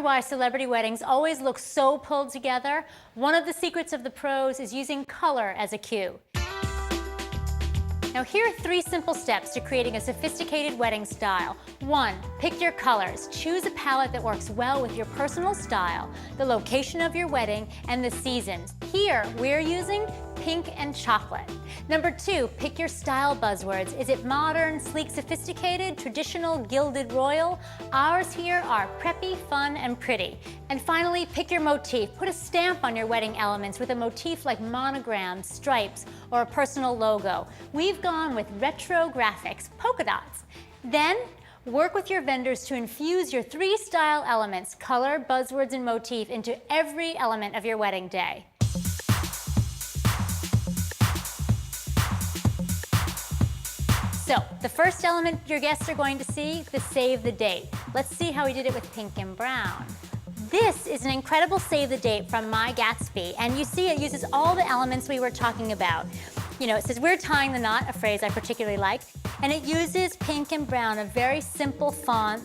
why celebrity weddings always look so pulled together, one of the secrets of the pros is using color as a cue. Now here are 3 simple steps to creating a sophisticated wedding style. 1, pick your colors. Choose a palette that works well with your personal style, the location of your wedding, and the seasons. Here, we're using pink and chocolate. Number 2, pick your style buzzwords. Is it modern, sleek, sophisticated, traditional, gilded, royal? Ours here are preppy, fun, and pretty. And finally, pick your motif. Put a stamp on your wedding elements with a motif like monograms, stripes, or a personal logo. We've gone with retro graphics, polka dots. Then, work with your vendors to infuse your 3 style elements, color, buzzwords, and motif, into every element of your wedding day. So, the first element your guests are going to see, the save the date. Let's see how we did it with pink and brown. This is an incredible save the date from My Gatsby, and you see it uses all the elements we were talking about. You know, it says, "We're tying the knot," a phrase I particularly like, and it uses pink and brown, a very simple font.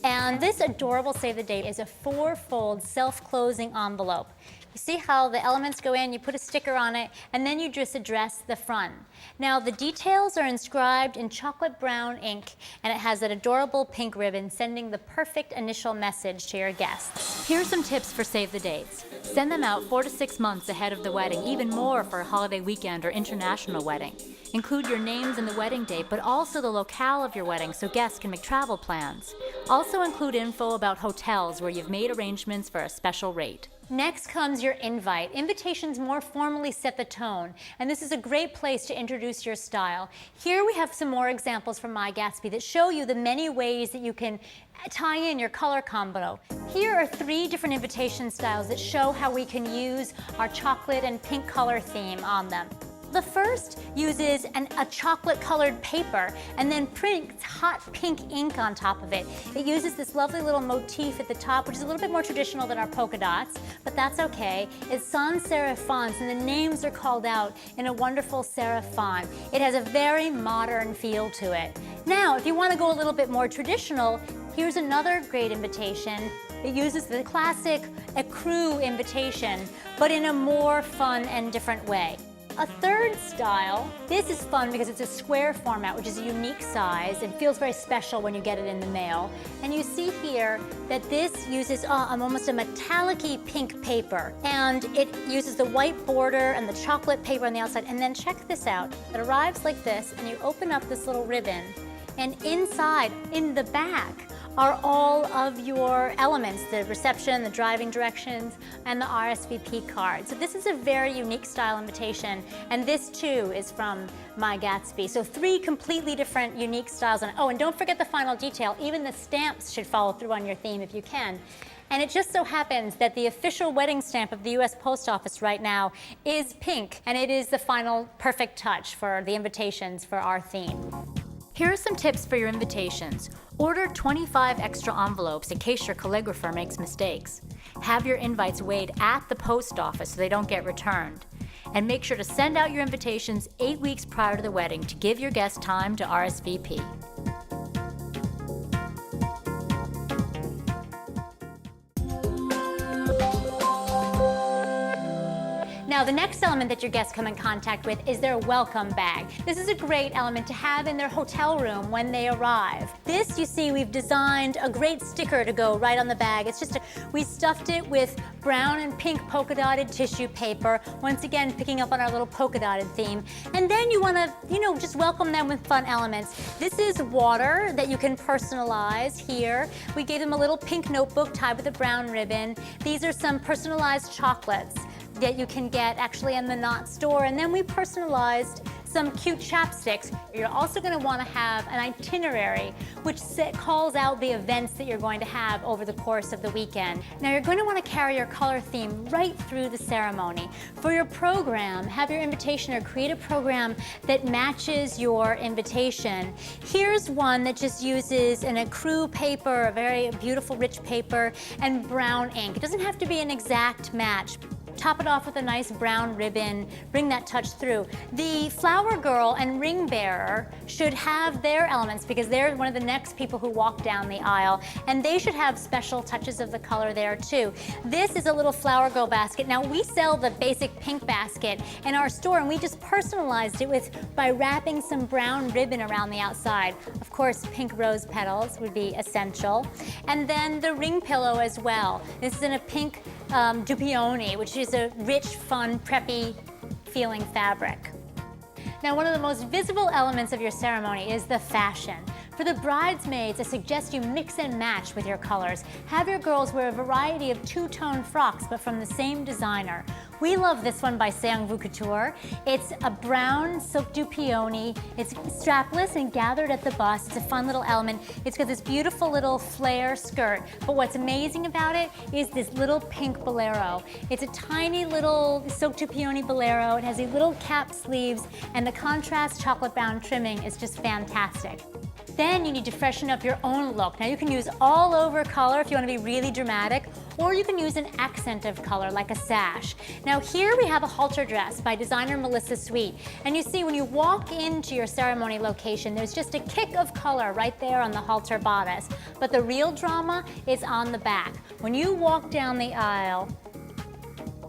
And this adorable save the date is a 4-fold self-closing envelope. You see how the elements go in, you put a sticker on it, and then you just address the front. Now, the details are inscribed in chocolate brown ink, and it has that adorable pink ribbon sending the perfect initial message to your guests. Here are some tips for save the dates. Send them out 4 to 6 months ahead of the wedding, even more for a holiday weekend or international wedding. Include your names and the wedding date, but also the locale of your wedding so guests can make travel plans. Also include info about hotels where you've made arrangements for a special rate. Next comes your invite. Invitations more formally set the tone, and this is a great place to introduce your style. Here we have some more examples from My Gatsby that show you the many ways that you can tie in your color combo. Here are 3 different invitation styles that show how we can use our chocolate and pink color theme on them. The first uses a chocolate-colored paper and then prints hot pink ink on top of it. It uses this lovely little motif at the top, which is a little bit more traditional than our polka dots, but that's okay. It's sans serif fonts, and the names are called out in a wonderful serif font. It has a very modern feel to it. Now, if you want to go a little bit more traditional, here's another great invitation. It uses the classic ecru invitation, but in a more fun and different way. A third style, this is fun because it's a square format, which is a unique size. It feels very special when you get it in the mail. And you see here that this uses almost a metallic-y pink paper. And it uses the white border and the chocolate paper on the outside. And then check this out. It arrives like this, and you open up this little ribbon. And inside, in the back, are all of your elements, the reception, the driving directions, and the RSVP card. So this is a very unique style invitation, and this too is from My Gatsby. So 3 completely different unique styles. Oh, and don't forget the final detail, even the stamps should follow through on your theme if you can. And it just so happens that the official wedding stamp of the US Post Office right now is pink, and it is the final perfect touch for the invitations for our theme. Here are some tips for your invitations. Order 25 extra envelopes in case your calligrapher makes mistakes. Have your invites weighed at the post office so they don't get returned. And make sure to send out your invitations 8 weeks prior to the wedding to give your guests time to RSVP. Now, the next element that your guests come in contact with is their welcome bag. This is a great element to have in their hotel room when they arrive. This, you see, we've designed a great sticker to go right on the bag. It's just we stuffed it with brown and pink polka dotted tissue paper, once again picking up on our little polka dotted theme. And then you want to, just welcome them with fun elements. This is water that you can personalize here. We gave them a little pink notebook tied with a brown ribbon. These are some personalized chocolates that you can get actually in the Knot store. And then we personalized some cute chapsticks. You're also going to want to have an itinerary which calls out the events that you're going to have over the course of the weekend. Now, you're going to want to carry your color theme right through the ceremony. For your program, have your invitation or create a program that matches your invitation. Here's one that just uses an ecru paper, a very beautiful rich paper, and brown ink. It doesn't have to be an exact match. Top it off with a nice brown ribbon, bring that touch through. The flower girl and ring bearer should have their elements because they're one of the next people who walk down the aisle, and they should have special touches of the color there too. This is a little flower girl basket. Now we sell the basic pink basket in our store, and we just personalized it by wrapping some brown ribbon around the outside. Of course, pink rose petals would be essential. And then the ring pillow as well. This is in a pink dupioni, which is a rich, fun, preppy feeling fabric. Now, one of the most visible elements of your ceremony is the fashion. For the bridesmaids, I suggest you mix and match with your colors. Have your girls wear a variety of two-tone frocks, but from the same designer. We love this one by Seong Couture. It's a brown silk dupioni. It's strapless and gathered at the bust. It's a fun little element. It's got this beautiful little flare skirt. But what's amazing about it is this little pink bolero. It's a tiny little silk dupioni bolero. It has these little cap sleeves, and the contrast chocolate brown trimming is just fantastic. Then you need to freshen up your own look. Now you can use all over color if you want to be really dramatic, or you can use an accent of color like a sash. Now here we have a halter dress by designer Melissa Sweet. And you see when you walk into your ceremony location, there's just a kick of color right there on the halter bodice. But the real drama is on the back. When you walk down the aisle,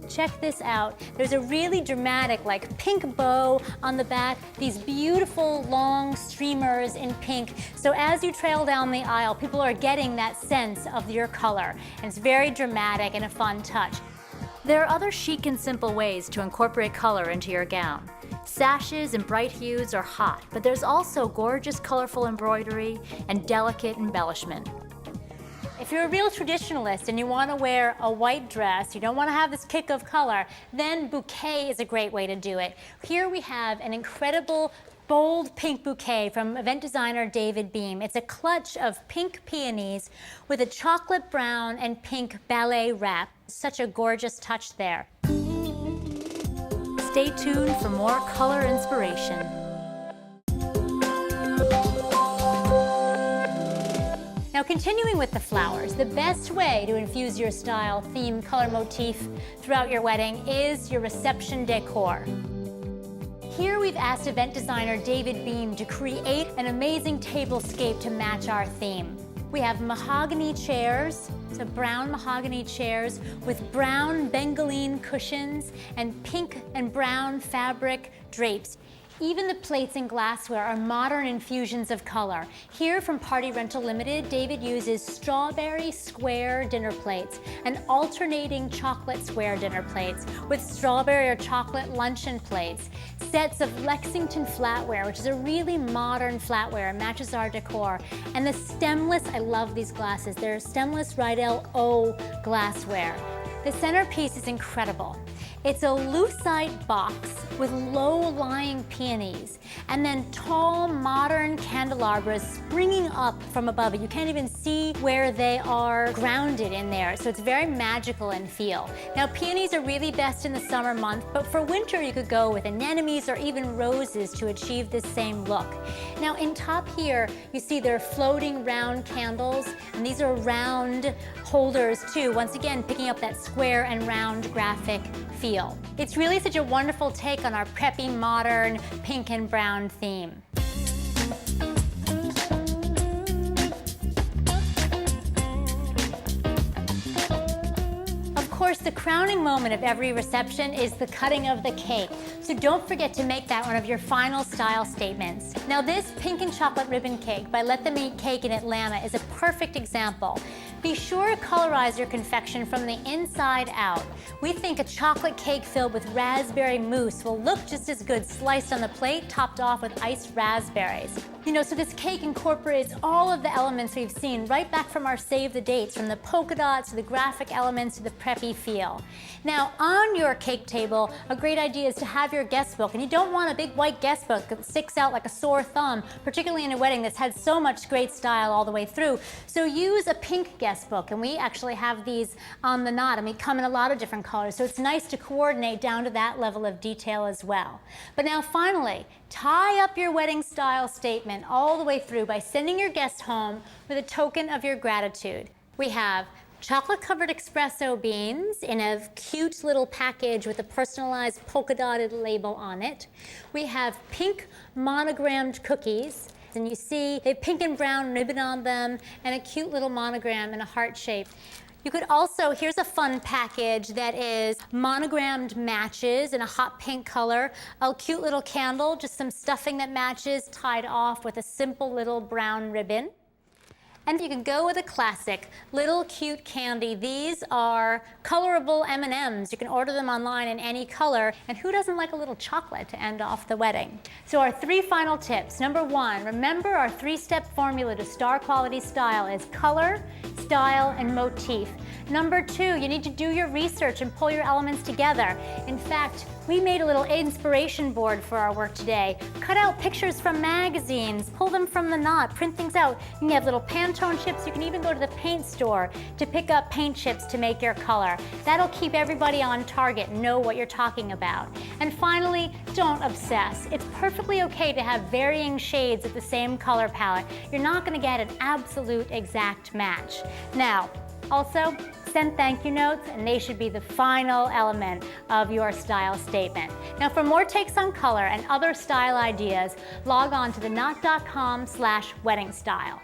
check this out. There's a really dramatic, like, pink bow on the back, these beautiful long streamers in pink. So as you trail down the aisle, people are getting that sense of your color. And it's very dramatic and a fun touch. There are other chic and simple ways to incorporate color into your gown. Sashes and bright hues are hot, but there's also gorgeous, colorful embroidery and delicate embellishment. If you're a real traditionalist and you want to wear a white dress, you don't want to have this kick of color, then bouquet is a great way to do it. Here we have an incredible bold pink bouquet from event designer David Beam. It's a clutch of pink peonies with a chocolate brown and pink ballet wrap. Such a gorgeous touch there. Stay tuned for more color inspiration. Now, continuing with the flowers, the best way to infuse your style, theme, color motif throughout your wedding is your reception decor. Here we've asked event designer David Beam to create an amazing tablescape to match our theme. We have mahogany chairs, so brown mahogany chairs with brown bengaline cushions and pink and brown fabric drapes. Even the plates and glassware are modern infusions of color. Here from Party Rental Limited, David uses strawberry square dinner plates and alternating chocolate square dinner plates with strawberry or chocolate luncheon plates. Sets of Lexington flatware, which is a really modern flatware, matches our decor. And the stemless, I love these glasses, they're stemless Rydell O glassware. The centerpiece is incredible. It's a lucite box with low-lying peonies and then tall, modern candelabras springing up from above it. You can't even see where they are grounded in there, so it's very magical in feel. Now, peonies are really best in the summer month, but for winter you could go with anemones or even roses to achieve this same look. Now, in top here, you see there are floating round candles, and these are round holders too, once again picking up that square and round graphic feel. It's really such a wonderful take on our preppy, modern, pink and brown theme. Of course, the crowning moment of every reception is the cutting of the cake. So don't forget to make that one of your final style statements. Now, this pink and chocolate ribbon cake by Let Them Eat Cake in Atlanta is a perfect example. Be sure to colorize your confection from the inside out. We think a chocolate cake filled with raspberry mousse will look just as good sliced on the plate, topped off with iced raspberries. You know, so this cake incorporates all of the elements we've seen right back from our Save the Dates, from the polka dots to the graphic elements to the preppy feel. Now, on your cake table, a great idea is to have your guest book, and you don't want a big white guest book that sticks out like a sore thumb, particularly in a wedding that's had so much great style all the way through. So use a pink guest book, and we actually have these on the knot, and we come in a lot of different colors, so it's nice to coordinate down to that level of detail as well. But now finally, tie up your wedding style statement all the way through by sending your guests home with a token of your gratitude. We have chocolate-covered espresso beans in a cute little package with a personalized polka-dotted label on it. We have pink monogrammed cookies, and you see they have pink and brown ribbon on them and a cute little monogram in a heart shape. You could also, here's a fun package that is monogrammed matches in a hot pink color, a cute little candle, just some stuffing that matches tied off with a simple little brown ribbon. And you can go with a classic, little cute candy. These are colorable M&Ms. You can order them online in any color. And who doesn't like a little chocolate to end off the wedding? So our 3 final tips. Number 1, remember our 3-step formula to star quality style is color, style, and motif. Number 2, you need to do your research and pull your elements together. In fact, we made a little inspiration board for our work today. Cut out pictures from magazines, pull them from the knot, print things out. You can have little Pantone chips. You can even go to the paint store to pick up paint chips to make your color. That'll keep everybody on target and know what you're talking about. And finally, don't obsess. It's perfectly okay to have varying shades of the same color palette. You're not going to get an absolute exact match. Now, also, send thank you notes, and they should be the final element of your style statement. Now, for more takes on color and other style ideas, log on to theknotau.com/wedding style.